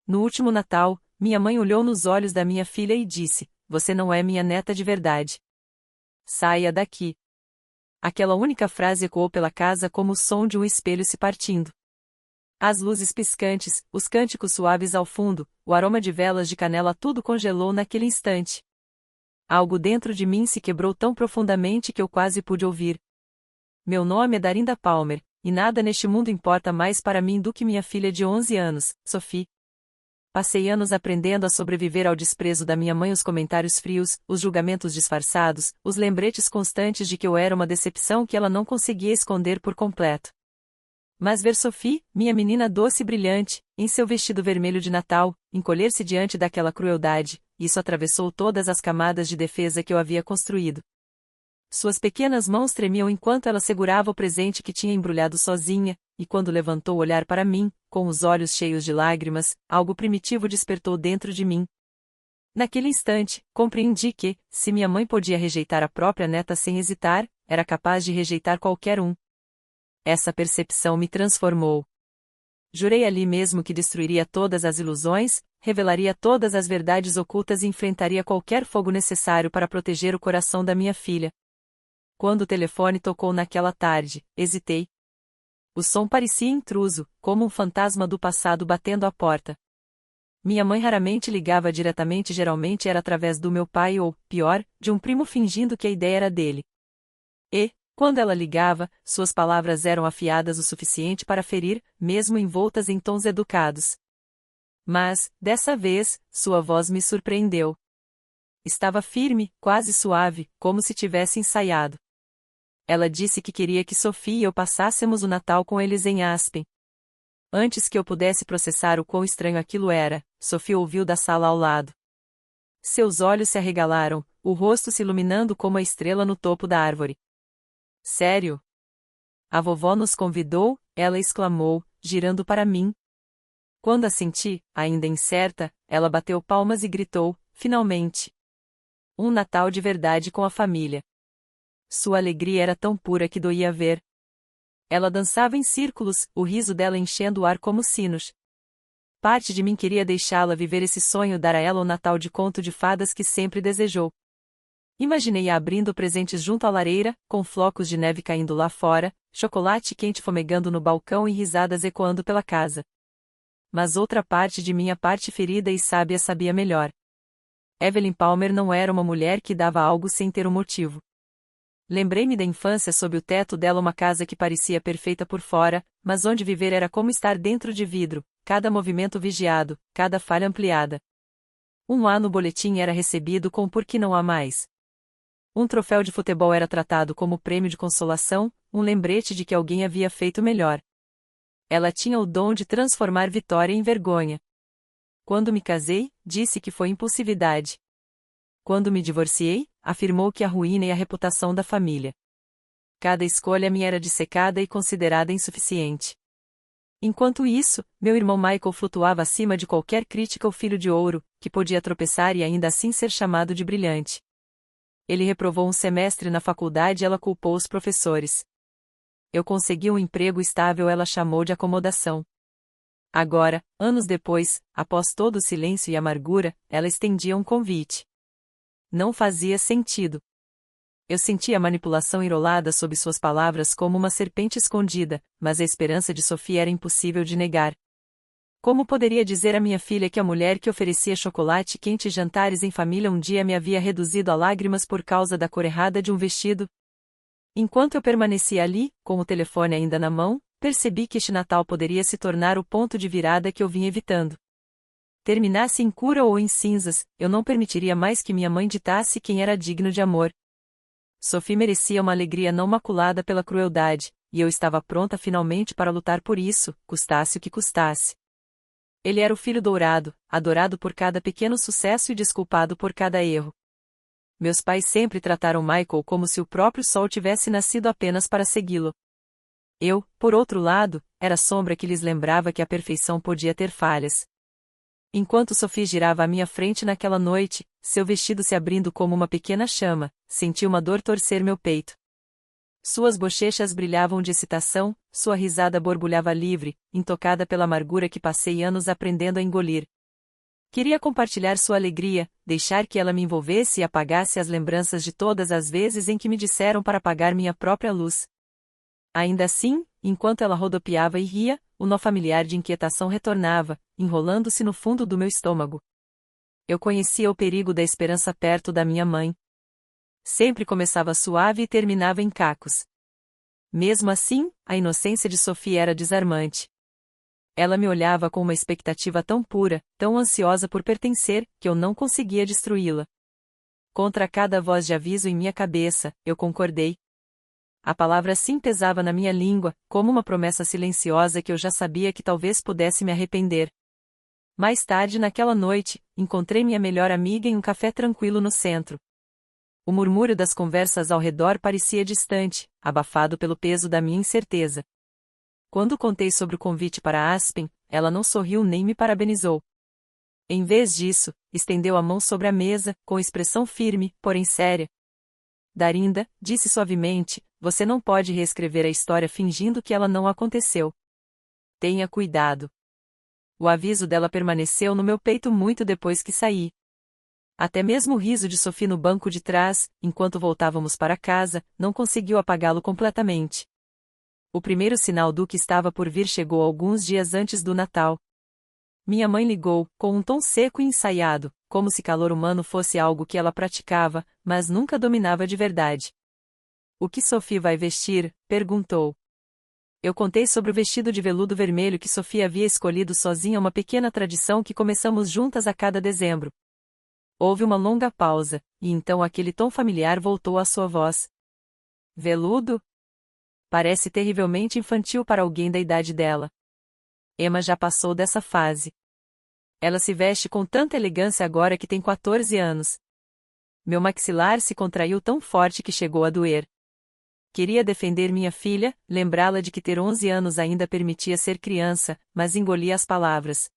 No último Natal, minha mãe olhou nos olhos da minha filha e disse: "Você não é minha neta de verdade. Saia daqui." Aquela única frase ecoou pela casa como o som de um espelho se partindo. As luzes piscantes, os cânticos suaves ao fundo, o aroma de velas de canela, tudo congelou naquele instante. Algo dentro de mim se quebrou tão profundamente que eu quase pude ouvir. Meu nome é Darinda Palmer, e nada neste mundo importa mais para mim do que minha filha de 11 anos, Sophie. Passei anos aprendendo a sobreviver ao desprezo da minha mãe, os comentários frios, os julgamentos disfarçados, os lembretes constantes de que eu era uma decepção que ela não conseguia esconder por completo. Mas ver Sophie, minha menina doce e brilhante, em seu vestido vermelho de Natal, encolher-se diante daquela crueldade, isso atravessou todas as camadas de defesa que eu havia construído. Suas pequenas mãos tremiam enquanto ela segurava o presente que tinha embrulhado sozinha, e quando levantou o olhar para mim, com os olhos cheios de lágrimas, algo primitivo despertou dentro de mim. Naquele instante, compreendi que, se minha mãe podia rejeitar a própria neta sem hesitar, era capaz de rejeitar qualquer um. Essa percepção me transformou. Jurei ali mesmo que destruiria todas as ilusões, revelaria todas as verdades ocultas e enfrentaria qualquer fogo necessário para proteger o coração da minha filha. Quando o telefone tocou naquela tarde, hesitei. O som parecia intruso, como um fantasma do passado batendo à porta. Minha mãe raramente ligava diretamente, geralmente era através do meu pai ou, pior, de um primo fingindo que a ideia era dele. E, quando ela ligava, suas palavras eram afiadas o suficiente para ferir, mesmo envoltas em tons educados. Mas, dessa vez, sua voz me surpreendeu. Estava firme, quase suave, como se tivesse ensaiado. Ela disse que queria que Sophie e eu passássemos o Natal com eles em Aspen. Antes que eu pudesse processar o quão estranho aquilo era, Sophie ouviu da sala ao lado. Seus olhos se arregalaram, o rosto se iluminando como a estrela no topo da árvore. Sério? A vovó nos convidou, ela exclamou, girando para mim. Quando a senti, ainda incerta, ela bateu palmas e gritou, finalmente. Um Natal de verdade com a família. Sua alegria era tão pura que doía ver. Ela dançava em círculos, o riso dela enchendo o ar como sinos. Parte de mim queria deixá-la viver esse sonho, dar a ela o Natal de conto de fadas que sempre desejou. Imaginei-a abrindo presentes junto à lareira, com flocos de neve caindo lá fora, chocolate quente fumegando no balcão e risadas ecoando pela casa. Mas outra parte de minha parte ferida e sábia sabia melhor. Evelyn Palmer não era uma mulher que dava algo sem ter um motivo. Lembrei-me da infância, sob o teto dela, uma casa que parecia perfeita por fora, mas onde viver era como estar dentro de vidro, cada movimento vigiado, cada falha ampliada. Um A no boletim era recebido com "por que não há mais?" Um troféu de futebol era tratado como prêmio de consolação, um lembrete de que alguém havia feito melhor. Ela tinha o dom de transformar vitória em vergonha. Quando me casei, disse que foi impulsividade. Quando me divorciei, afirmou que a ruína e a reputação da família. Cada escolha minha era dissecada e considerada insuficiente. Enquanto isso, meu irmão Michael flutuava acima de qualquer crítica, o filho de ouro, que podia tropeçar e ainda assim ser chamado de brilhante. Ele reprovou um semestre na faculdade e ela culpou os professores. Eu consegui um emprego estável, ela chamou de acomodação. Agora, anos depois, após todo o silêncio e amargura, ela estendia um convite. Não fazia sentido. Eu sentia a manipulação enrolada sob suas palavras como uma serpente escondida, mas a esperança de Sophie era impossível de negar. Como poderia dizer à minha filha que a mulher que oferecia chocolate quente e jantares em família um dia me havia reduzido a lágrimas por causa da cor errada de um vestido? Enquanto eu permanecia ali, com o telefone ainda na mão, percebi que este Natal poderia se tornar o ponto de virada que eu vinha evitando. Terminasse em cura ou em cinzas, eu não permitiria mais que minha mãe ditasse quem era digno de amor. Sophie merecia uma alegria não maculada pela crueldade, e eu estava pronta finalmente para lutar por isso, custasse o que custasse. Ele era o filho dourado, adorado por cada pequeno sucesso e desculpado por cada erro. Meus pais sempre trataram Michael como se o próprio sol tivesse nascido apenas para segui-lo. Eu, por outro lado, era a sombra que lhes lembrava que a perfeição podia ter falhas. Enquanto Sophie girava à minha frente naquela noite, seu vestido se abrindo como uma pequena chama, senti uma dor torcer meu peito. Suas bochechas brilhavam de excitação, sua risada borbulhava livre, intocada pela amargura que passei anos aprendendo a engolir. Queria compartilhar sua alegria, deixar que ela me envolvesse e apagasse as lembranças de todas as vezes em que me disseram para apagar minha própria luz. Ainda assim, enquanto ela rodopiava e ria, o nó familiar de inquietação retornava, enrolando-se no fundo do meu estômago. Eu conhecia o perigo da esperança perto da minha mãe. Sempre começava suave e terminava em cacos. Mesmo assim, a inocência de Sophie era desarmante. Ela me olhava com uma expectativa tão pura, tão ansiosa por pertencer, que eu não conseguia destruí-la. Contra cada voz de aviso em minha cabeça, eu concordei. A palavra sim pesava na minha língua, como uma promessa silenciosa que eu já sabia que talvez pudesse me arrepender. Mais tarde naquela noite, encontrei minha melhor amiga em um café tranquilo no centro. O murmúrio das conversas ao redor parecia distante, abafado pelo peso da minha incerteza. Quando contei sobre o convite para Aspen, ela não sorriu nem me parabenizou. Em vez disso, estendeu a mão sobre a mesa, com expressão firme, porém séria. Darinda, disse suavemente, você não pode reescrever a história fingindo que ela não aconteceu. Tenha cuidado. O aviso dela permaneceu no meu peito muito depois que saí. Até mesmo o riso de Sophie no banco de trás, enquanto voltávamos para casa, não conseguiu apagá-lo completamente. O primeiro sinal do que estava por vir chegou alguns dias antes do Natal. Minha mãe ligou, com um tom seco e ensaiado, como se calor humano fosse algo que ela praticava, mas nunca dominava de verdade. O que Sophie vai vestir? Perguntou. Eu contei sobre o vestido de veludo vermelho que Sophie havia escolhido sozinha, uma pequena tradição que começamos juntas a cada dezembro. Houve uma longa pausa, e então aquele tom familiar voltou à sua voz. Veludo? Parece terrivelmente infantil para alguém da idade dela. Emma já passou dessa fase. Ela se veste com tanta elegância agora que tem 14 anos. Meu maxilar se contraiu tão forte que chegou a doer. Queria defender minha filha, lembrá-la de que ter 11 anos ainda permitia ser criança, mas engoli as palavras.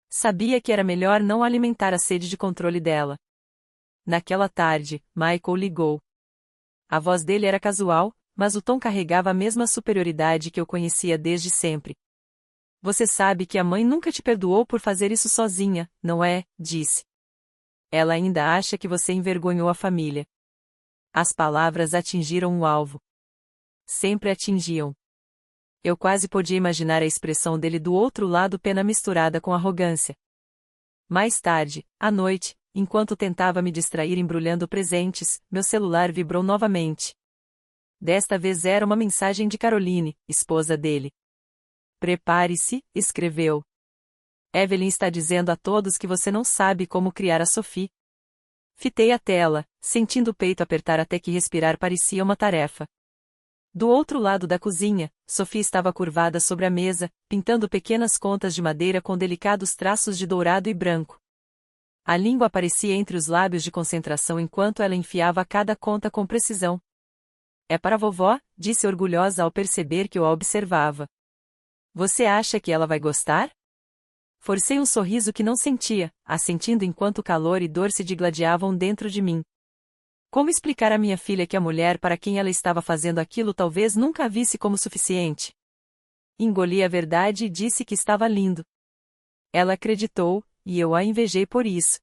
Sabia que era melhor não alimentar a sede de controle dela. Naquela tarde, Michael ligou. A voz dele era casual, mas o tom carregava a mesma superioridade que eu conhecia desde sempre. Você sabe que a mãe nunca te perdoou por fazer isso sozinha, não é? Disse. Ela ainda acha que você envergonhou a família. As palavras atingiram o alvo. Sempre atingiam. Eu quase podia imaginar a expressão dele do outro lado, pena misturada com arrogância. Mais tarde, à noite, enquanto tentava me distrair embrulhando presentes, meu celular vibrou novamente. Desta vez era uma mensagem de Caroline, esposa dele. Prepare-se, escreveu. Evelyn está dizendo a todos que você não sabe como criar a Sophie. Fitei a tela, sentindo o peito apertar até que respirar parecia uma tarefa. Do outro lado da cozinha, Sophie estava curvada sobre a mesa, pintando pequenas contas de madeira com delicados traços de dourado e branco. A língua aparecia entre os lábios de concentração enquanto ela enfiava cada conta com precisão. É para a vovó, disse orgulhosa ao perceber que eu a observava. Você acha que ela vai gostar? Forcei um sorriso que não sentia, assentindo enquanto calor e dor se digladiavam dentro de mim. Como explicar à minha filha que a mulher para quem ela estava fazendo aquilo talvez nunca a visse como suficiente? Engoli a verdade e disse que estava lindo. Ela acreditou, e eu a invejei por isso.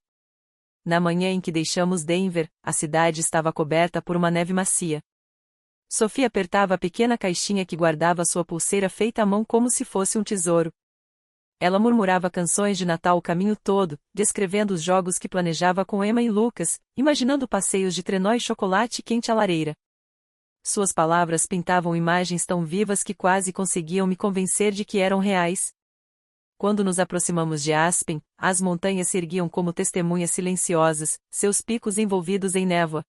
Na manhã em que deixamos Denver, a cidade estava coberta por uma neve macia. Sophie apertava a pequena caixinha que guardava sua pulseira feita à mão como se fosse um tesouro. Ela murmurava canções de Natal o caminho todo, descrevendo os jogos que planejava com Emma e Lucas, imaginando passeios de trenó e chocolate quente à lareira. Suas palavras pintavam imagens tão vivas que quase conseguiam me convencer de que eram reais. Quando nos aproximamos de Aspen, as montanhas se erguiam como testemunhas silenciosas, seus picos envolvidos em névoa.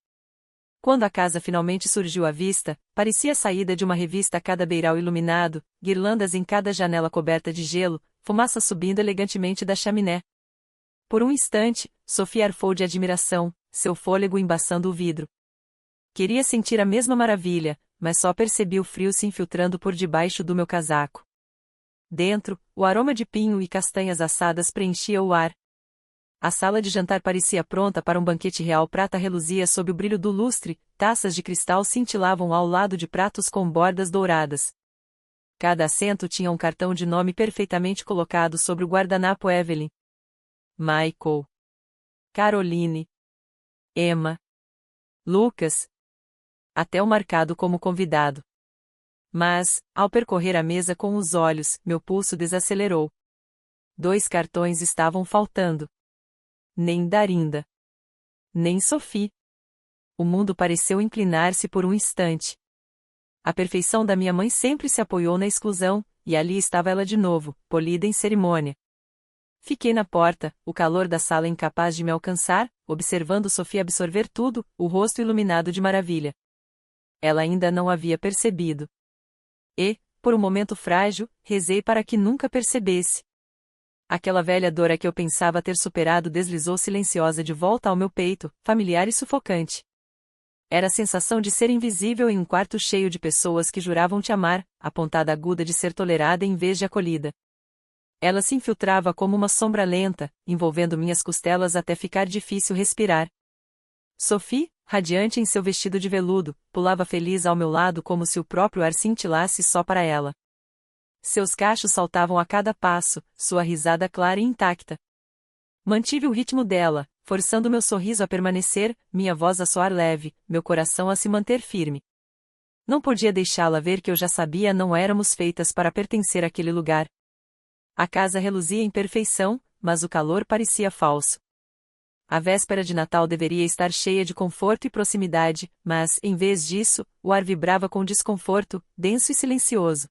Quando a casa finalmente surgiu à vista, parecia saída de uma revista a cada beiral iluminado, guirlandas em cada janela coberta de gelo, fumaça subindo elegantemente da chaminé. Por um instante, Sophie arfou de admiração, seu fôlego embaçando o vidro. Queria sentir a mesma maravilha, mas só percebi o frio se infiltrando por debaixo do meu casaco. Dentro, o aroma de pinho e castanhas assadas preenchia o ar. A sala de jantar parecia pronta para um banquete real. Prata reluzia sob o brilho do lustre, taças de cristal cintilavam ao lado de pratos com bordas douradas. Cada assento tinha um cartão de nome perfeitamente colocado sobre o guardanapo. Evelyn, Michael, Caroline, Emma, Lucas. Até o marcado como convidado. Mas, ao percorrer a mesa com os olhos, meu pulso desacelerou. 2 cartões estavam faltando. Nem Darinda. Nem Sophie. O mundo pareceu inclinar-se por um instante. A perfeição da minha mãe sempre se apoiou na exclusão, e ali estava ela de novo, polida em cerimônia. Fiquei na porta, o calor da sala incapaz de me alcançar, observando Sophie absorver tudo, o rosto iluminado de maravilha. Ela ainda não havia percebido. E, por um momento frágil, rezei para que nunca percebesse. Aquela velha dor a que eu pensava ter superado deslizou silenciosa de volta ao meu peito, familiar e sufocante. Era a sensação de ser invisível em um quarto cheio de pessoas que juravam te amar, a pontada aguda de ser tolerada em vez de acolhida. Ela se infiltrava como uma sombra lenta, envolvendo minhas costelas até ficar difícil respirar. Sophie, radiante em seu vestido de veludo, pulava feliz ao meu lado como se o próprio ar cintilasse só para ela. Seus cachos saltavam a cada passo, sua risada clara e intacta. Mantive o ritmo dela, forçando meu sorriso a permanecer, minha voz a soar leve, meu coração a se manter firme. Não podia deixá-la ver que eu já sabia não éramos feitas para pertencer àquele lugar. A casa reluzia em perfeição, mas o calor parecia falso. A véspera de Natal deveria estar cheia de conforto e proximidade, mas, em vez disso, o ar vibrava com desconforto, denso e silencioso.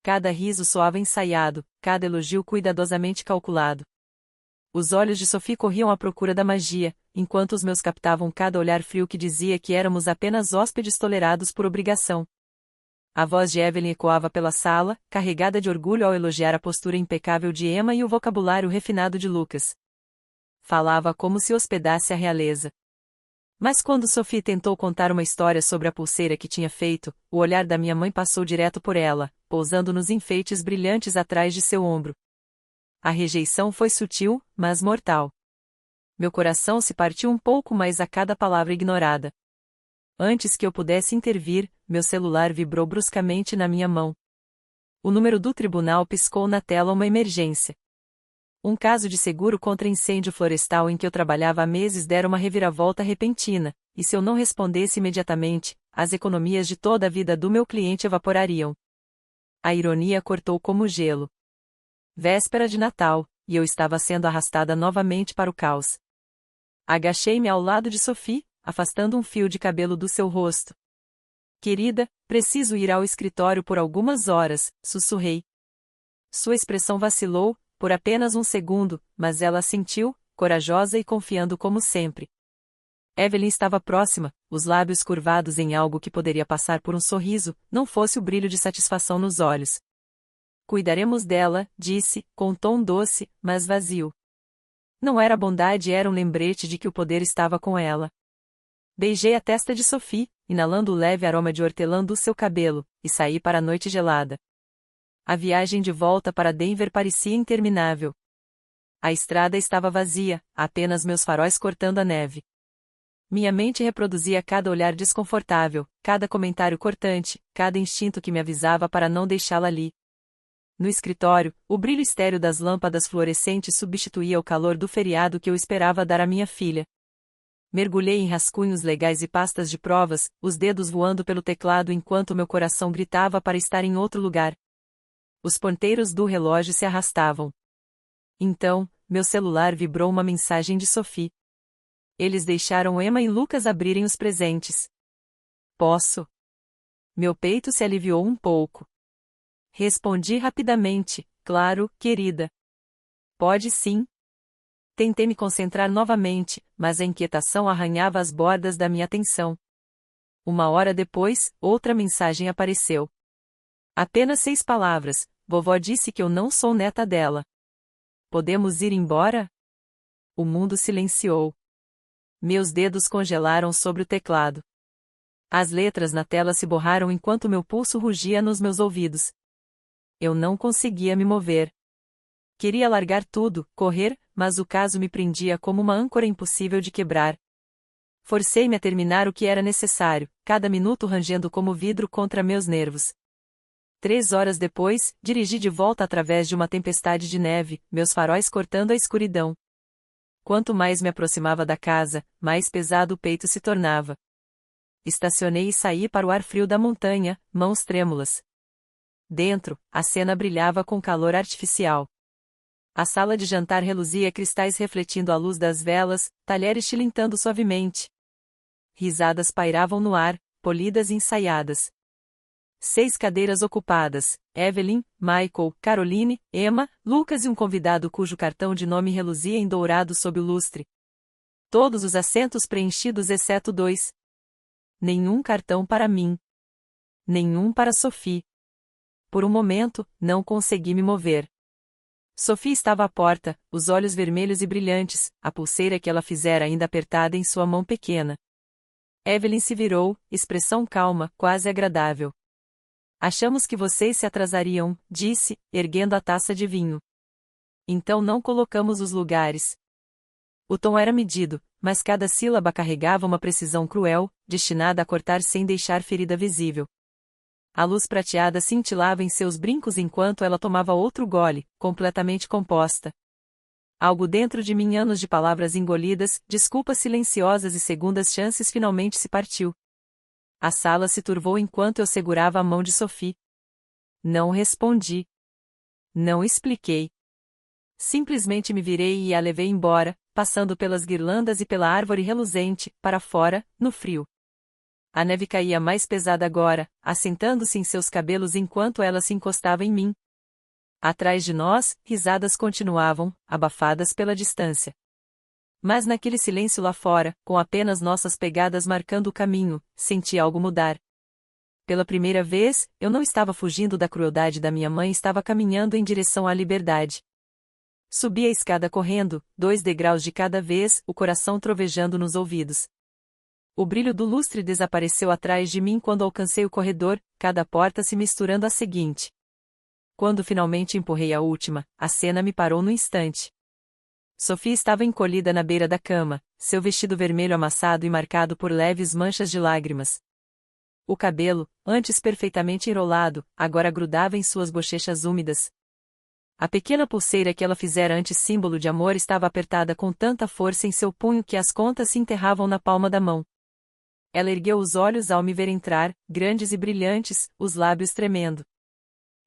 Cada riso soava ensaiado, cada elogio cuidadosamente calculado. Os olhos de Sophie corriam à procura da magia, enquanto os meus captavam cada olhar frio que dizia que éramos apenas hóspedes tolerados por obrigação. A voz de Evelyn ecoava pela sala, carregada de orgulho ao elogiar a postura impecável de Emma e o vocabulário refinado de Lucas. Falava como se hospedasse a realeza. Mas quando Sophie tentou contar uma história sobre a pulseira que tinha feito, o olhar da minha mãe passou direto por ela, pousando nos enfeites brilhantes atrás de seu ombro. A rejeição foi sutil, mas mortal. Meu coração se partiu um pouco mais a cada palavra ignorada. Antes que eu pudesse intervir, meu celular vibrou bruscamente na minha mão. O número do tribunal piscou na tela. Uma emergência. Um caso de seguro contra incêndio florestal em que eu trabalhava há meses dera uma reviravolta repentina, e se eu não respondesse imediatamente, as economias de toda a vida do meu cliente evaporariam. A ironia cortou como gelo. Véspera de Natal, e eu estava sendo arrastada novamente para o caos. Agachei-me ao lado de Sophie, afastando um fio de cabelo do seu rosto. Querida, preciso ir ao escritório por algumas horas, sussurrei. Sua expressão vacilou, por apenas um segundo, mas ela assentiu, corajosa e confiando como sempre. Evelyn estava próxima, os lábios curvados em algo que poderia passar por um sorriso, não fosse o brilho de satisfação nos olhos. Cuidaremos dela, disse, com tom doce, mas vazio. Não era bondade, era um lembrete de que o poder estava com ela. Beijei a testa de Sophie, inalando o leve aroma de hortelã do seu cabelo, e saí para a noite gelada. A viagem de volta para Denver parecia interminável. A estrada estava vazia, apenas meus faróis cortando a neve. Minha mente reproduzia cada olhar desconfortável, cada comentário cortante, cada instinto que me avisava para não deixá-la ali. No escritório, o brilho estéril das lâmpadas fluorescentes substituía o calor do feriado que eu esperava dar à minha filha. Mergulhei em rascunhos legais e pastas de provas, os dedos voando pelo teclado enquanto meu coração gritava para estar em outro lugar. Os ponteiros do relógio se arrastavam. Então, meu celular vibrou uma mensagem de Sophie. Eles deixaram Emma e Lucas abrirem os presentes. Posso? Meu peito se aliviou um pouco. Respondi rapidamente, claro, querida. Pode sim. Tentei me concentrar novamente, mas a inquietação arranhava as bordas da minha atenção. 1 hora depois, outra mensagem apareceu. Apenas 6 palavras, vovó disse que eu não sou neta dela. Podemos ir embora? O mundo silenciou. Meus dedos congelaram sobre o teclado. As letras na tela se borraram enquanto meu pulso rugia nos meus ouvidos. Eu não conseguia me mover. Queria largar tudo, correr, mas o caso me prendia como uma âncora impossível de quebrar. Forcei-me a terminar o que era necessário, cada minuto rangendo como vidro contra meus nervos. 3 horas depois, dirigi de volta através de uma tempestade de neve, meus faróis cortando a escuridão. Quanto mais me aproximava da casa, mais pesado o peito se tornava. Estacionei e saí para o ar frio da montanha, mãos trêmulas. Dentro, a cena brilhava com calor artificial. A sala de jantar reluzia cristais refletindo a luz das velas, talheres tilintando suavemente. Risadas pairavam no ar, polidas e ensaiadas. 6 cadeiras ocupadas: Evelyn, Michael, Caroline, Emma, Lucas e um convidado cujo cartão de nome reluzia em dourado sob o lustre. Todos os assentos preenchidos exceto 2. Nenhum cartão para mim. Nenhum para Sophie. Por um momento, não consegui me mover. Sophie estava à porta, os olhos vermelhos e brilhantes, a pulseira que ela fizera ainda apertada em sua mão pequena. Evelyn se virou, expressão calma, quase agradável. Achamos que vocês se atrasariam, disse, erguendo a taça de vinho. Então não colocamos os lugares. O tom era medido, mas cada sílaba carregava uma precisão cruel, destinada a cortar sem deixar ferida visível. A luz prateada cintilava em seus brincos enquanto ela tomava outro gole, completamente composta. Algo dentro de mim, anos de palavras engolidas, desculpas silenciosas e segundas chances finalmente se partiu. A sala se turvou enquanto eu segurava a mão de Sophie. Não respondi. Não expliquei. Simplesmente me virei e a levei embora, passando pelas guirlandas e pela árvore reluzente, para fora, no frio. A neve caía mais pesada agora, assentando-se em seus cabelos enquanto ela se encostava em mim. Atrás de nós, risadas continuavam, abafadas pela distância. Mas naquele silêncio lá fora, com apenas nossas pegadas marcando o caminho, senti algo mudar. Pela primeira vez, eu não estava fugindo da crueldade da minha mãe, estava caminhando em direção à liberdade. Subi a escada correndo, 2 degraus de cada vez, o coração trovejando nos ouvidos. O brilho do lustre desapareceu atrás de mim quando alcancei o corredor, cada porta se misturando à seguinte. Quando finalmente empurrei a última, a cena me parou no instante. Sophie estava encolhida na beira da cama, seu vestido vermelho amassado e marcado por leves manchas de lágrimas. O cabelo, antes perfeitamente enrolado, agora grudava em suas bochechas úmidas. A pequena pulseira que ela fizera antes símbolo de amor estava apertada com tanta força em seu punho que as contas se enterravam na palma da mão. Ela ergueu os olhos ao me ver entrar, grandes e brilhantes, os lábios tremendo.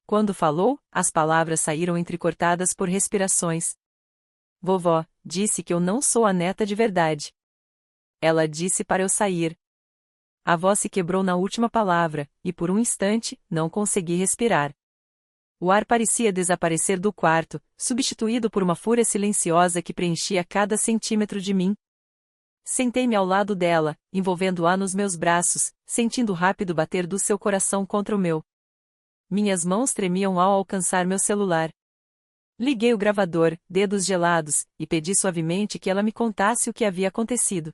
Quando falou, as palavras saíram entrecortadas por respirações. Vovó, disse que eu não sou a neta de verdade. Ela disse para eu sair. A voz se quebrou na última palavra, e por um instante, não consegui respirar. O ar parecia desaparecer do quarto, substituído por uma fúria silenciosa que preenchia cada centímetro de mim. Sentei-me ao lado dela, envolvendo-a nos meus braços, sentindo o rápido bater do seu coração contra o meu. Minhas mãos tremiam ao alcançar meu celular. Liguei o gravador, dedos gelados, e pedi suavemente que ela me contasse o que havia acontecido.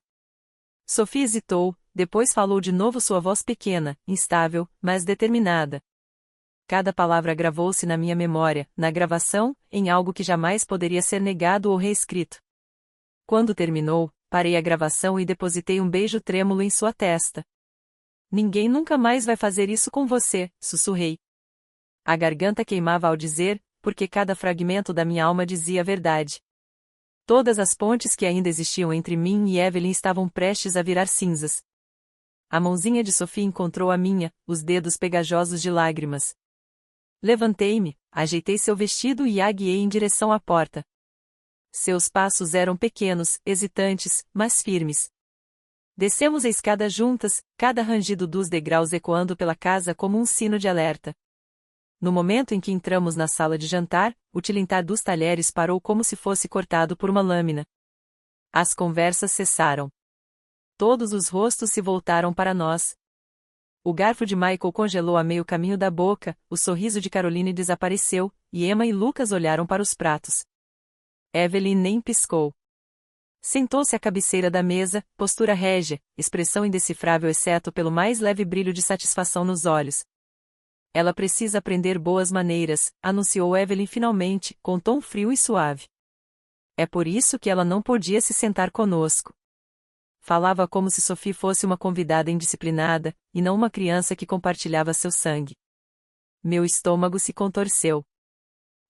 Sophie hesitou, depois falou de novo, sua voz pequena, instável, mas determinada. Cada palavra gravou-se na minha memória, na gravação, em algo que jamais poderia ser negado ou reescrito. Quando terminou, parei a gravação e depositei um beijo trêmulo em sua testa. Ninguém nunca mais vai fazer isso com você, sussurrei. A garganta queimava ao dizer, porque cada fragmento da minha alma dizia a verdade. Todas as pontes que ainda existiam entre mim e Evelyn estavam prestes a virar cinzas. A mãozinha de Sophie encontrou a minha, os dedos pegajosos de lágrimas. Levantei-me, ajeitei seu vestido e a guiei em direção à porta. Seus passos eram pequenos, hesitantes, mas firmes. Descemos a escada juntas, cada rangido dos degraus ecoando pela casa como um sino de alerta. No momento em que entramos na sala de jantar, o tilintar dos talheres parou como se fosse cortado por uma lâmina. As conversas cessaram. Todos os rostos se voltaram para nós. O garfo de Michael congelou a meio caminho da boca, o sorriso de Caroline desapareceu, e Emma e Lucas olharam para os pratos. Evelyn nem piscou. Sentou-se à cabeceira da mesa, postura régia, expressão indecifrável exceto pelo mais leve brilho de satisfação nos olhos. Ela precisa aprender boas maneiras, anunciou Evelyn finalmente, com tom frio e suave. É por isso que ela não podia se sentar conosco. Falava como se Sophie fosse uma convidada indisciplinada, e não uma criança que compartilhava seu sangue. Meu estômago se contorceu.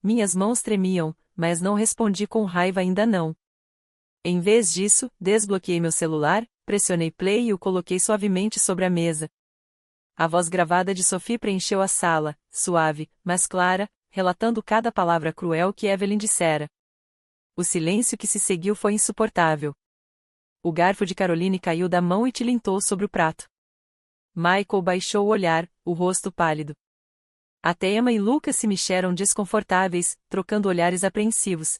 Minhas mãos tremiam, mas não respondi com raiva ainda não. Em vez disso, desbloqueei meu celular, pressionei play e o coloquei suavemente sobre a mesa. A voz gravada de Sophie preencheu a sala, suave, mas clara, relatando cada palavra cruel que Evelyn dissera. O silêncio que se seguiu foi insuportável. O garfo de Caroline caiu da mão e tilintou sobre o prato. Michael baixou o olhar, o rosto pálido. Até Emma e Lucas se mexeram desconfortáveis, trocando olhares apreensivos.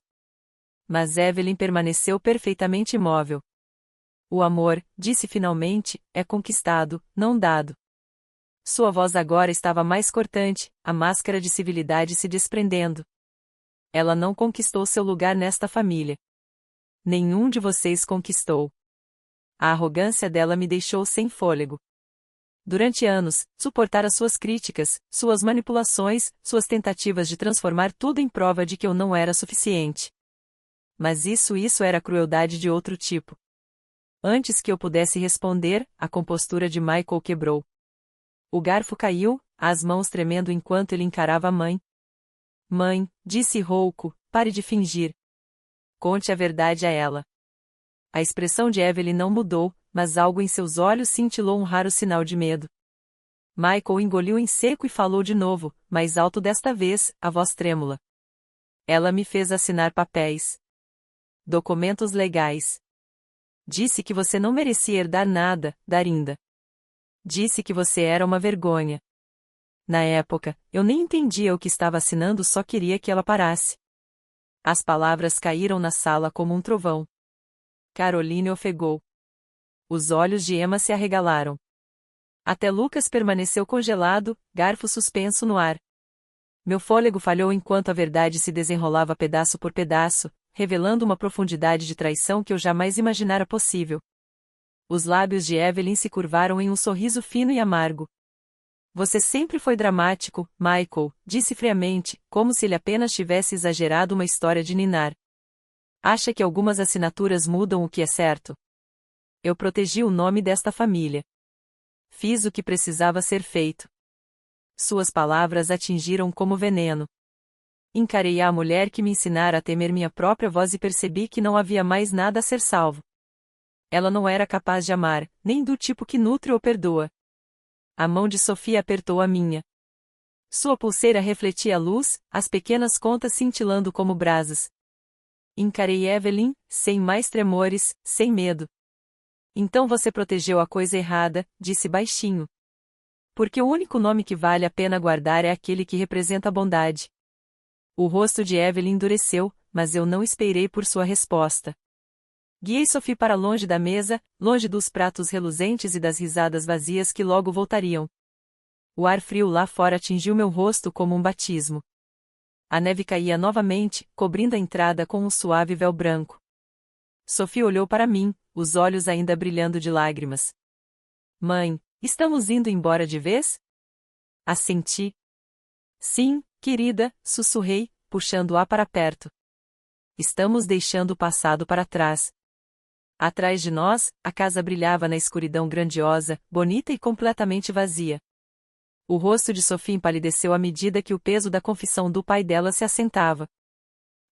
Mas Evelyn permaneceu perfeitamente imóvel. O amor, disse finalmente, é conquistado, não dado. Sua voz agora estava mais cortante, a máscara de civilidade se desprendendo. Ela não conquistou seu lugar nesta família. Nenhum de vocês conquistou. A arrogância dela me deixou sem fôlego. Durante anos, suportara suas críticas, suas manipulações, suas tentativas de transformar tudo em prova de que eu não era suficiente. Mas isso era crueldade de outro tipo. Antes que eu pudesse responder, a compostura de Michael quebrou. O garfo caiu, as mãos tremendo enquanto ele encarava a mãe. Mãe, disse rouco, pare de fingir. Conte a verdade a ela. A expressão de Evelyn não mudou, mas algo em seus olhos cintilou um raro sinal de medo. Michael engoliu em seco e falou de novo, mais alto desta vez, a voz trêmula. Ela me fez assinar papéis. Documentos legais. Disse que você não merecia herdar nada, Darinda. Disse que você era uma vergonha. Na época, eu nem entendia o que estava assinando, só queria que ela parasse. As palavras caíram na sala como um trovão. Caroline ofegou. Os olhos de Emma se arregalaram. Até Lucas permaneceu congelado, garfo suspenso no ar. Meu fôlego falhou enquanto a verdade se desenrolava pedaço por pedaço, revelando uma profundidade de traição que eu jamais imaginara possível. Os lábios de Evelyn se curvaram em um sorriso fino e amargo. Você sempre foi dramático, Michael, disse friamente, como se ele apenas tivesse exagerado uma história de ninar. Acha que algumas assinaturas mudam o que é certo? Eu protegi o nome desta família. Fiz o que precisava ser feito. Suas palavras atingiram como veneno. Encarei a mulher que me ensinara a temer minha própria voz e percebi que não havia mais nada a ser salvo. Ela não era capaz de amar, nem do tipo que nutre ou perdoa. A mão de Sophie apertou a minha. Sua pulseira refletia a luz, as pequenas contas cintilando como brasas. Encarei Evelyn, sem mais tremores, sem medo. Então você protegeu a coisa errada, disse baixinho. Porque o único nome que vale a pena guardar é aquele que representa a bondade. O rosto de Evelyn endureceu, mas eu não esperei por sua resposta. Guiei Sophie para longe da mesa, longe dos pratos reluzentes e das risadas vazias que logo voltariam. O ar frio lá fora atingiu meu rosto como um batismo. A neve caía novamente, cobrindo a entrada com um suave véu branco. Sophie olhou para mim, os olhos ainda brilhando de lágrimas. Mãe, estamos indo embora de vez? Assenti. Sim, querida, sussurrei, puxando-a para perto. Estamos deixando o passado para trás. Atrás de nós, a casa brilhava na escuridão grandiosa, bonita e completamente vazia. O rosto de Sophie empalideceu à medida que o peso da confissão do pai dela se assentava.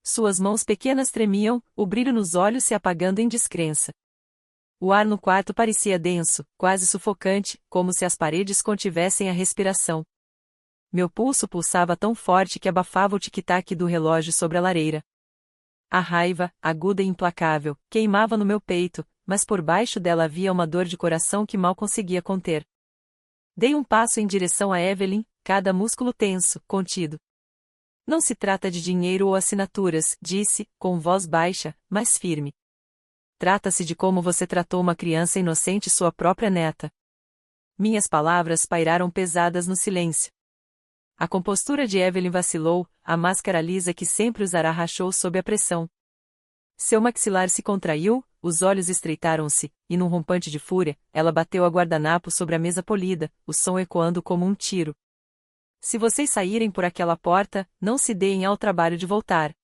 Suas mãos pequenas tremiam, o brilho nos olhos se apagando em descrença. O ar no quarto parecia denso, quase sufocante, como se as paredes contivessem a respiração. Meu pulso pulsava tão forte que abafava o tic-tac do relógio sobre a lareira. A raiva, aguda e implacável, queimava no meu peito, mas por baixo dela havia uma dor de coração que mal conseguia conter. Dei um passo em direção a Evelyn, cada músculo tenso, contido. Não se trata de dinheiro ou assinaturas, disse, com voz baixa, mas firme. Trata-se de como você tratou uma criança inocente e sua própria neta. Minhas palavras pairaram pesadas no silêncio. A compostura de Evelyn vacilou, a máscara lisa que sempre usara rachou sob a pressão. Seu maxilar se contraiu, os olhos estreitaram-se, e num rompante de fúria, ela bateu a guardanapo sobre a mesa polida, o som ecoando como um tiro. Se vocês saírem por aquela porta, não se deem ao trabalho de voltar.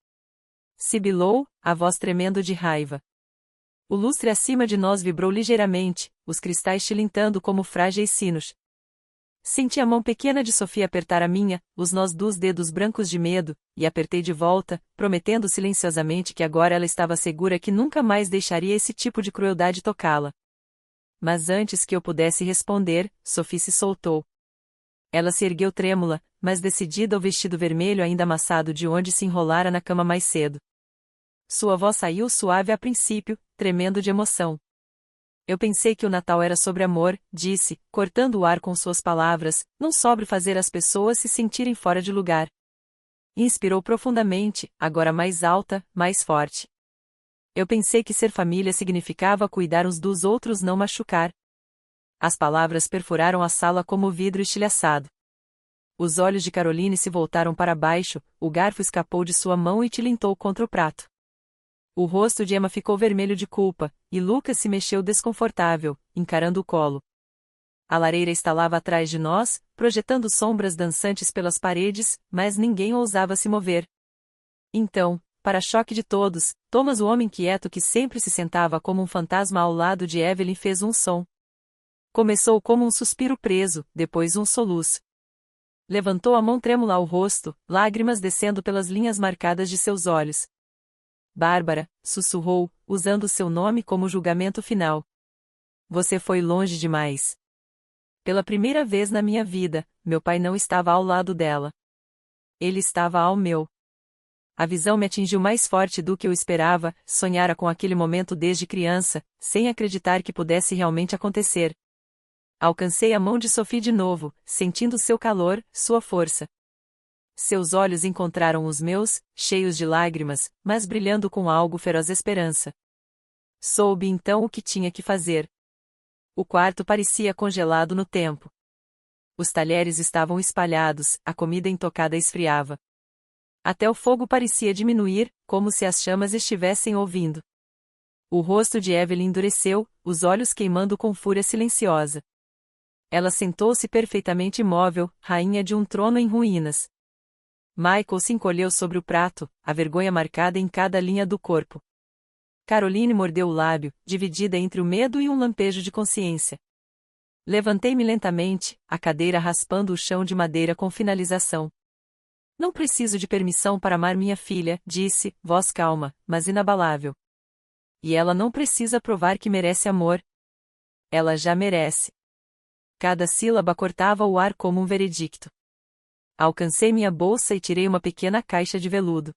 Sibilou, a voz tremendo de raiva. O lustre acima de nós vibrou ligeiramente, os cristais tilintando como frágeis sinos. Senti a mão pequena de Sofia apertar a minha, os nós dos dedos brancos de medo, e apertei de volta, prometendo silenciosamente que agora ela estava segura que nunca mais deixaria esse tipo de crueldade tocá-la. Mas antes que eu pudesse responder, Sophie se soltou. Ela se ergueu trêmula, mas decidida ao vestido vermelho ainda amassado de onde se enrolara na cama mais cedo. Sua voz saiu suave a princípio, tremendo de emoção. Eu pensei que o Natal era sobre amor, disse, cortando o ar com suas palavras, não sobre fazer as pessoas se sentirem fora de lugar. Inspirou profundamente, agora mais alta, mais forte. Eu pensei que ser família significava cuidar uns dos outros, não machucar. As palavras perfuraram a sala como vidro estilhaçado. Os olhos de Caroline se voltaram para baixo, o garfo escapou de sua mão e tilintou contra o prato. O rosto de Emma ficou vermelho de culpa, e Lucas se mexeu desconfortável, encarando o colo. A lareira estalava atrás de nós, projetando sombras dançantes pelas paredes, mas ninguém ousava se mover. Então, para choque de todos, Thomas, o homem quieto que sempre se sentava como um fantasma ao lado de Evelyn, fez um som. Começou como um suspiro preso, depois um soluço. Levantou a mão trêmula ao rosto, lágrimas descendo pelas linhas marcadas de seus olhos. Bárbara, sussurrou, usando seu nome como julgamento final. Você foi longe demais. Pela primeira vez na minha vida, meu pai não estava ao lado dela. Ele estava ao meu. A visão me atingiu mais forte do que eu esperava, sonhara com aquele momento desde criança, sem acreditar que pudesse realmente acontecer. Alcancei a mão de Sophie de novo, sentindo seu calor, sua força. Seus olhos encontraram os meus, cheios de lágrimas, mas brilhando com algo feroz esperança. Soube então o que tinha que fazer. O quarto parecia congelado no tempo. Os talheres estavam espalhados, a comida intocada esfriava. Até o fogo parecia diminuir, como se as chamas estivessem ouvindo. O rosto de Evelyn endureceu, os olhos queimando com fúria silenciosa. Ela sentou-se perfeitamente imóvel, rainha de um trono em ruínas. Michael se encolheu sobre o prato, a vergonha marcada em cada linha do corpo. Caroline mordeu o lábio, dividida entre o medo e um lampejo de consciência. Levantei-me lentamente, a cadeira raspando o chão de madeira com finalização. Não preciso de permissão para amar minha filha, disse, voz calma, mas inabalável. E ela não precisa provar que merece amor. Ela já merece. Cada sílaba cortava o ar como um veredicto. Alcancei minha bolsa e tirei uma pequena caixa de veludo.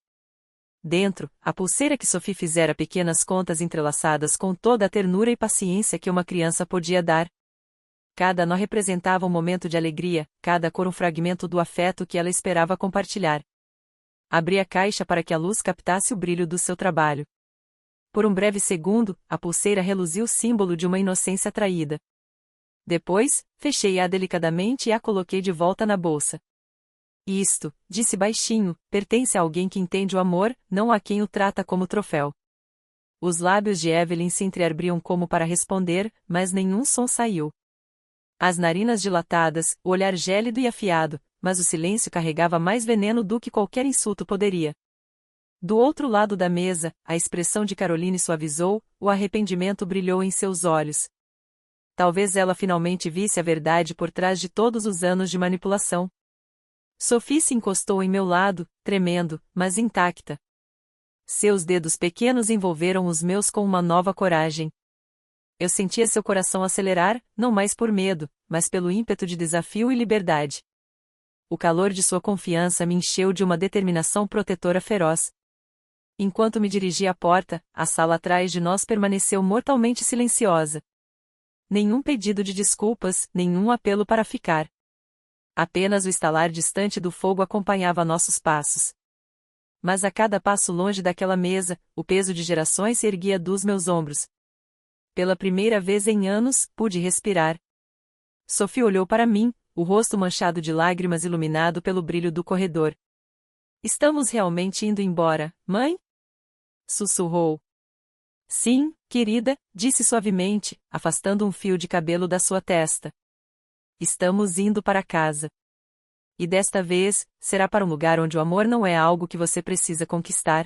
Dentro, a pulseira que Sophie fizera pequenas contas entrelaçadas com toda a ternura e paciência que uma criança podia dar. Cada nó representava um momento de alegria, cada cor um fragmento do afeto que ela esperava compartilhar. Abri a caixa para que a luz captasse o brilho do seu trabalho. Por um breve segundo, a pulseira reluziu, símbolo de uma inocência traída. Depois, fechei-a delicadamente e a coloquei de volta na bolsa. Isto, disse baixinho, pertence a alguém que entende o amor, não a quem o trata como troféu. Os lábios de Evelyn se entreabriam como para responder, mas nenhum som saiu. As narinas dilatadas, o olhar gélido e afiado, mas o silêncio carregava mais veneno do que qualquer insulto poderia. Do outro lado da mesa, a expressão de Caroline suavizou, o arrependimento brilhou em seus olhos. Talvez ela finalmente visse a verdade por trás de todos os anos de manipulação. Sophie se encostou em meu lado, tremendo, mas intacta. Seus dedos pequenos envolveram os meus com uma nova coragem. Eu sentia seu coração acelerar, não mais por medo, mas pelo ímpeto de desafio e liberdade. O calor de sua confiança me encheu de uma determinação protetora feroz. Enquanto me dirigia à porta, a sala atrás de nós permaneceu mortalmente silenciosa. Nenhum pedido de desculpas, nenhum apelo para ficar. Apenas o estalar distante do fogo acompanhava nossos passos. Mas a cada passo longe daquela mesa, o peso de gerações se erguia dos meus ombros. Pela primeira vez em anos, pude respirar. Sophie olhou para mim, o rosto manchado de lágrimas iluminado pelo brilho do corredor. Estamos realmente indo embora, mãe? Sussurrou. Sim, querida, disse suavemente, afastando um fio de cabelo da sua testa. Estamos indo para casa. E desta vez, será para um lugar onde o amor não é algo que você precisa conquistar.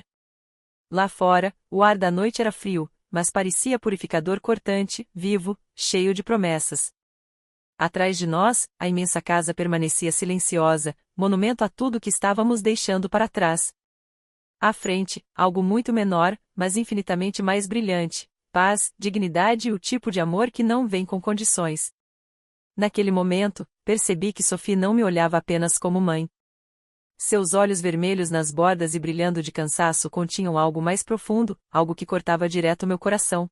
Lá fora, o ar da noite era frio, mas parecia purificador cortante, vivo, cheio de promessas. Atrás de nós, a imensa casa permanecia silenciosa, monumento a tudo que estávamos deixando para trás. À frente, algo muito menor, mas infinitamente mais brilhante: paz, dignidade e o tipo de amor que não vem com condições. Naquele momento, percebi que Sophie não me olhava apenas como mãe. Seus olhos vermelhos nas bordas e brilhando de cansaço continham algo mais profundo, algo que cortava direto meu coração.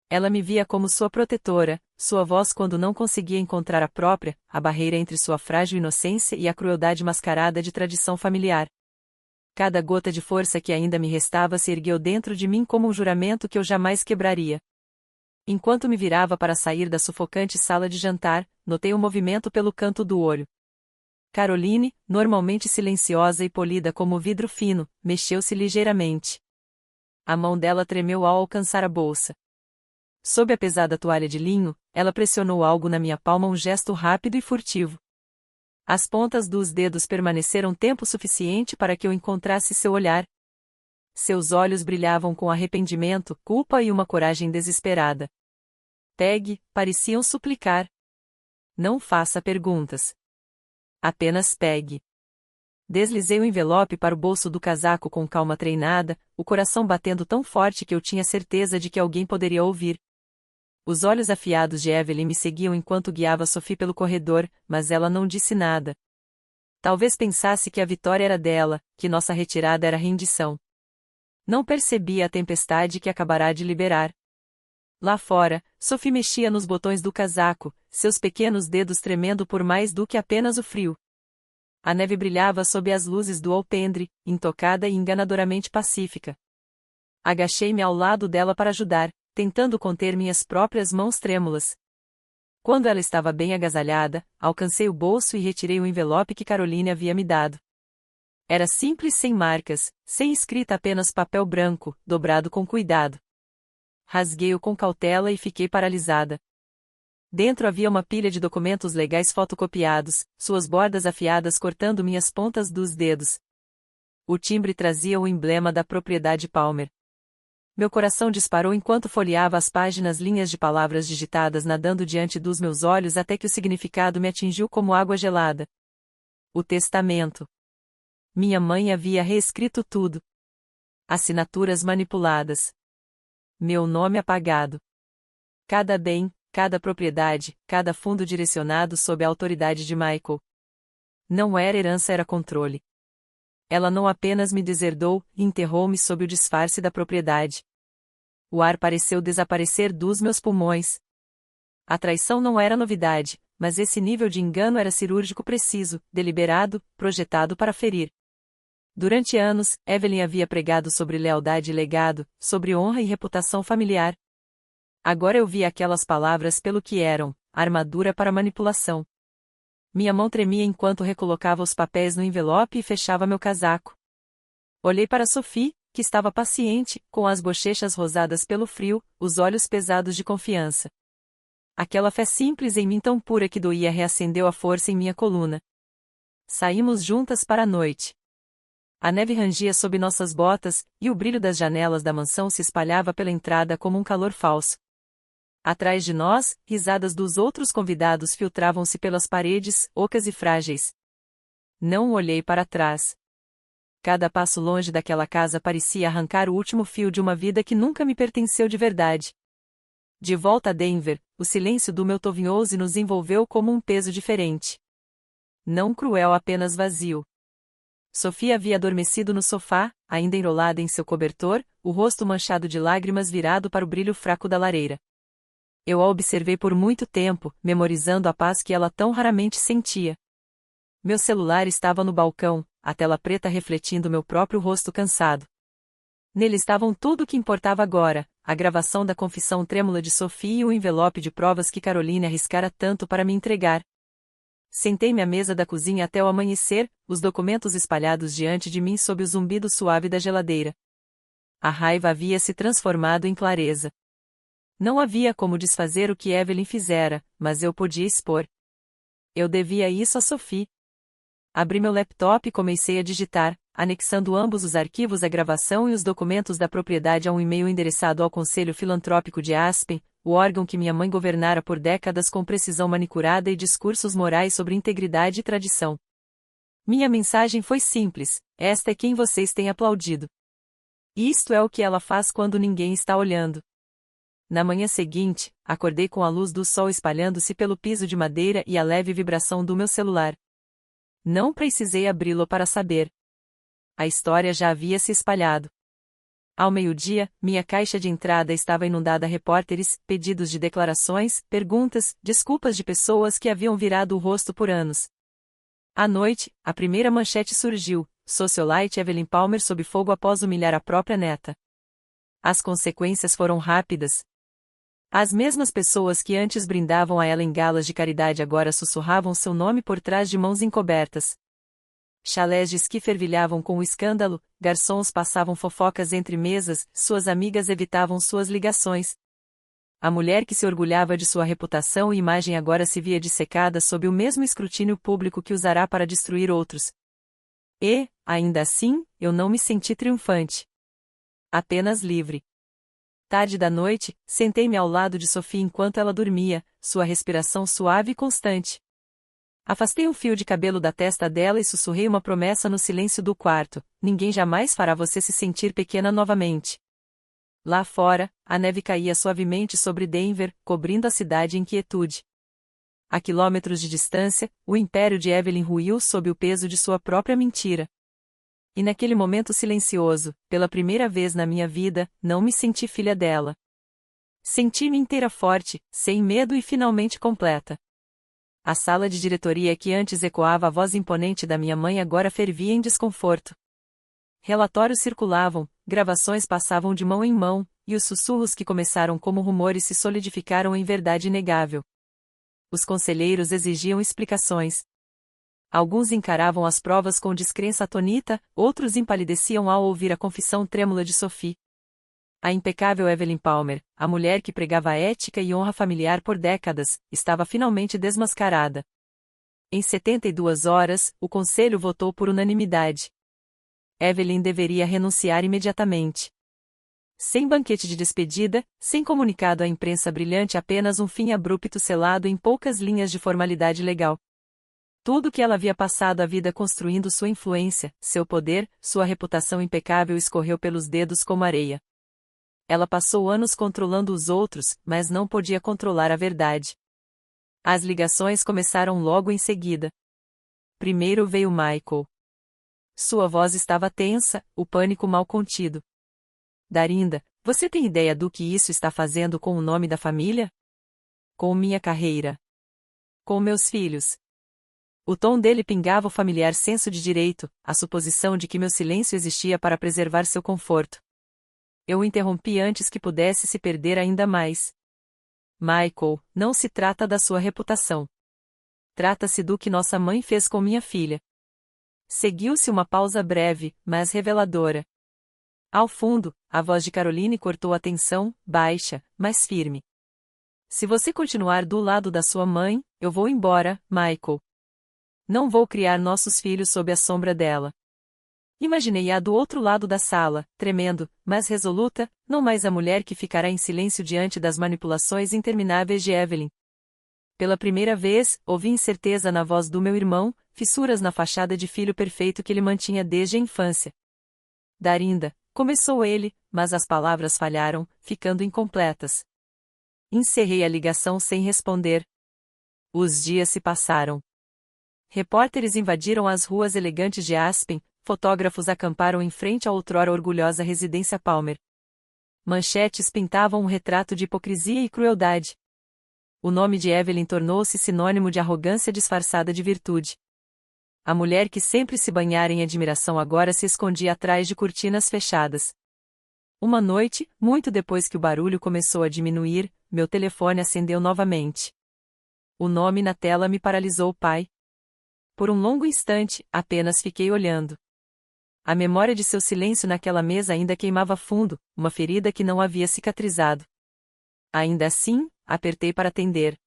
Ela me via como sua protetora, sua voz quando não conseguia encontrar a própria, a barreira entre sua frágil inocência e a crueldade mascarada de tradição familiar. Cada gota de força que ainda me restava se ergueu dentro de mim como um juramento que eu jamais quebraria. Enquanto me virava para sair da sufocante sala de jantar, notei um movimento pelo canto do olho. Caroline, normalmente silenciosa e polida como vidro fino, mexeu-se ligeiramente. A mão dela tremeu ao alcançar a bolsa. Sob a pesada toalha de linho, ela pressionou algo na minha palma, um gesto rápido e furtivo. As pontas dos dedos permaneceram tempo suficiente para que eu encontrasse seu olhar. Seus olhos brilhavam com arrependimento, culpa e uma coragem desesperada. Pegue, pareciam suplicar. Não faça perguntas. Apenas pegue. Deslizei o envelope para o bolso do casaco com calma treinada, o coração batendo tão forte que eu tinha certeza de que alguém poderia ouvir. Os olhos afiados de Evelyn me seguiam enquanto guiava Sophie pelo corredor, mas ela não disse nada. Talvez pensasse que a vitória era dela, que nossa retirada era rendição. Não percebia a tempestade que acabará de liberar. Lá fora, Sophie mexia nos botões do casaco, seus pequenos dedos tremendo por mais do que apenas o frio. A neve brilhava sob as luzes do alpendre, intocada e enganadoramente pacífica. Agachei-me ao lado dela para ajudar, tentando conter minhas próprias mãos trêmulas. Quando ela estava bem agasalhada, alcancei o bolso e retirei o envelope que Caroline havia me dado. Era simples, sem marcas, sem escrita, apenas papel branco, dobrado com cuidado. Rasguei-o com cautela e fiquei paralisada. Dentro havia uma pilha de documentos legais fotocopiados, suas bordas afiadas cortando minhas pontas dos dedos. O timbre trazia o emblema da propriedade Palmer. Meu coração disparou enquanto folheava as páginas, linhas de palavras digitadas nadando diante dos meus olhos até que o significado me atingiu como água gelada. O testamento. Minha mãe havia reescrito tudo. Assinaturas manipuladas. Meu nome apagado. Cada bem, cada propriedade, cada fundo direcionado sob a autoridade de Michael. Não era herança, era controle. Ela não apenas me deserdou, enterrou-me sob o disfarce da propriedade. O ar pareceu desaparecer dos meus pulmões. A traição não era novidade, mas esse nível de engano era cirúrgico, preciso, deliberado, projetado para ferir. Durante anos, Evelyn havia pregado sobre lealdade e legado, sobre honra e reputação familiar. Agora eu via aquelas palavras pelo que eram: armadura para manipulação. Minha mão tremia enquanto recolocava os papéis no envelope e fechava meu casaco. Olhei para Sophie, que estava paciente, com as bochechas rosadas pelo frio, os olhos pesados de confiança. Aquela fé simples em mim, tão pura que doía, reacendeu a força em minha coluna. Saímos juntas para a noite. A neve rangia sob nossas botas, e o brilho das janelas da mansão se espalhava pela entrada como um calor falso. Atrás de nós, risadas dos outros convidados filtravam-se pelas paredes, ocas e frágeis. Não olhei para trás. Cada passo longe daquela casa parecia arrancar o último fio de uma vida que nunca me pertenceu de verdade. De volta a Denver, o silêncio do meu Tovinouse nos envolveu como um peso diferente. Não cruel, apenas vazio. Sophie havia adormecido no sofá, ainda enrolada em seu cobertor, o rosto manchado de lágrimas virado para o brilho fraco da lareira. Eu a observei por muito tempo, memorizando a paz que ela tão raramente sentia. Meu celular estava no balcão, a tela preta refletindo meu próprio rosto cansado. Nele estavam tudo o que importava agora, a gravação da confissão trêmula de Sophie e o envelope de provas que Caroline arriscara tanto para me entregar. Sentei-me à mesa da cozinha até o amanhecer, os documentos espalhados diante de mim sob o zumbido suave da geladeira. A raiva havia se transformado em clareza. Não havia como desfazer o que Evelyn fizera, mas eu podia expor. Eu devia isso a Sophie. Abri meu laptop e comecei a digitar, anexando ambos os arquivos, a gravação e os documentos da propriedade a um e-mail endereçado ao Conselho Filantrópico de Aspen, o órgão que minha mãe governara por décadas com precisão manicurada e discursos morais sobre integridade e tradição. Minha mensagem foi simples: esta é quem vocês têm aplaudido. Isto é o que ela faz quando ninguém está olhando. Na manhã seguinte, acordei com a luz do sol espalhando-se pelo piso de madeira e a leve vibração do meu celular. Não precisei abri-lo para saber. A história já havia se espalhado. Ao meio-dia, minha caixa de entrada estava inundada de repórteres, pedidos de declarações, perguntas, desculpas de pessoas que haviam virado o rosto por anos. À noite, a primeira manchete surgiu: socialite Evelyn Palmer sob fogo após humilhar a própria neta. As consequências foram rápidas. As mesmas pessoas que antes brindavam a ela em galas de caridade agora sussurravam seu nome por trás de mãos encobertas. Chalés de esqui fervilhavam com o escândalo, garçons passavam fofocas entre mesas, suas amigas evitavam suas ligações. A mulher que se orgulhava de sua reputação e imagem agora se via dissecada sob o mesmo escrutínio público que usará para destruir outros. E, ainda assim, eu não me senti triunfante. Apenas livre. Tarde da noite, sentei-me ao lado de Sophie enquanto ela dormia, sua respiração suave e constante. Afastei um fio de cabelo da testa dela e sussurrei uma promessa no silêncio do quarto: ninguém jamais fará você se sentir pequena novamente. Lá fora, a neve caía suavemente sobre Denver, cobrindo a cidade em quietude. A quilômetros de distância, o império de Evelyn ruiu sob o peso de sua própria mentira. E naquele momento silencioso, pela primeira vez na minha vida, não me senti filha dela. Senti-me inteira forte, sem medo e finalmente completa. A sala de diretoria que antes ecoava a voz imponente da minha mãe agora fervia em desconforto. Relatórios circulavam, gravações passavam de mão em mão, e os sussurros que começaram como rumores se solidificaram em verdade inegável. Os conselheiros exigiam explicações. Alguns encaravam as provas com descrença atônita, outros empalideciam ao ouvir a confissão trêmula de Sophie. A impecável Evelyn Palmer, a mulher que pregava a ética e honra familiar por décadas, estava finalmente desmascarada. Em 72 horas, o conselho votou por unanimidade. Evelyn deveria renunciar imediatamente. Sem banquete de despedida, sem comunicado à imprensa brilhante, apenas um fim abrupto selado em poucas linhas de formalidade legal. Tudo que ela havia passado a vida construindo sua influência, seu poder, sua reputação impecável escorreu pelos dedos como areia. Ela passou anos controlando os outros, mas não podia controlar a verdade. As ligações começaram logo em seguida. Primeiro veio Michael. Sua voz estava tensa, o pânico mal contido. Darinda, você tem ideia do que isso está fazendo com o nome da família? Com minha carreira? Com meus filhos? O tom dele pingava o familiar senso de direito, a suposição de que meu silêncio existia para preservar seu conforto. Eu o interrompi antes que pudesse se perder ainda mais. Michael, não se trata da sua reputação. Trata-se do que nossa mãe fez com minha filha. Seguiu-se uma pausa breve, mas reveladora. Ao fundo, a voz de Caroline cortou a tensão, baixa, mas firme. Se você continuar do lado da sua mãe, eu vou embora, Michael. Não vou criar nossos filhos sob a sombra dela. Imaginei-a do outro lado da sala, tremendo, mas resoluta, não mais a mulher que ficará em silêncio diante das manipulações intermináveis de Evelyn. Pela primeira vez, ouvi incerteza na voz do meu irmão, fissuras na fachada de filho perfeito que ele mantinha desde a infância. Darinda, começou ele, mas as palavras falharam, ficando incompletas. Encerrei a ligação sem responder. Os dias se passaram. Repórteres invadiram as ruas elegantes de Aspen, fotógrafos acamparam em frente à outrora orgulhosa residência Palmer. Manchetes pintavam um retrato de hipocrisia e crueldade. O nome de Evelyn tornou-se sinônimo de arrogância disfarçada de virtude. A mulher que sempre se banhara em admiração agora se escondia atrás de cortinas fechadas. Uma noite, muito depois que o barulho começou a diminuir, meu telefone acendeu novamente. O nome na tela me paralisou, pai. Por um longo instante, apenas fiquei olhando. A memória de seu silêncio naquela mesa ainda queimava fundo, uma ferida que não havia cicatrizado. Ainda assim, apertei para atender.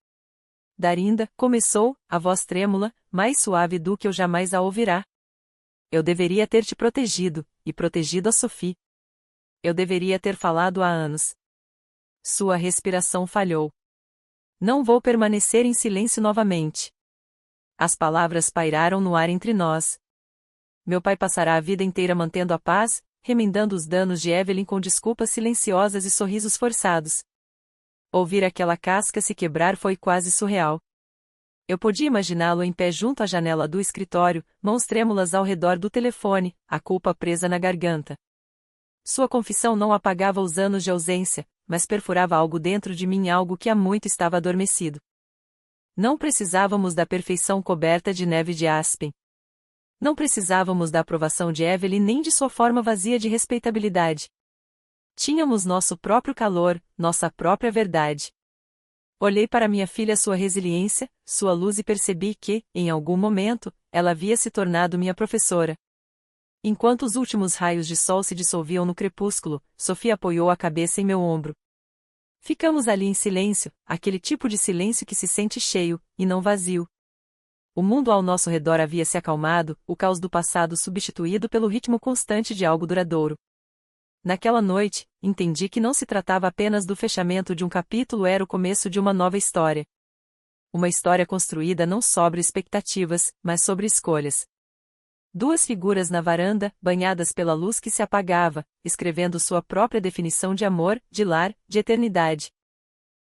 Darinda, começou, a voz trêmula, mais suave do que eu jamais a ouvirá. Eu deveria ter te protegido, e protegido a Sophie. Eu deveria ter falado há anos. Sua respiração falhou. Não vou permanecer em silêncio novamente. As palavras pairaram no ar entre nós. Meu pai passará a vida inteira mantendo a paz, remendando os danos de Evelyn com desculpas silenciosas e sorrisos forçados. Ouvir aquela casca se quebrar foi quase surreal. Eu podia imaginá-lo em pé junto à janela do escritório, mãos trêmulas ao redor do telefone, a culpa presa na garganta. Sua confissão não apagava os anos de ausência, mas perfurava algo dentro de mim, algo que há muito estava adormecido. Não precisávamos da perfeição coberta de neve de Aspen. Não precisávamos da aprovação de Evelyn nem de sua forma vazia de respeitabilidade. Tínhamos nosso próprio calor, nossa própria verdade. Olhei para minha filha, sua resiliência, sua luz, e percebi que, em algum momento, ela havia se tornado minha professora. Enquanto os últimos raios de sol se dissolviam no crepúsculo, Sophie apoiou a cabeça em meu ombro. Ficamos ali em silêncio, aquele tipo de silêncio que se sente cheio, e não vazio. O mundo ao nosso redor havia se acalmado, o caos do passado substituído pelo ritmo constante de algo duradouro. Naquela noite, entendi que não se tratava apenas do fechamento de um capítulo, era o começo de uma nova história. Uma história construída não sobre expectativas, mas sobre escolhas. Duas figuras na varanda, banhadas pela luz que se apagava, escrevendo sua própria definição de amor, de lar, de eternidade.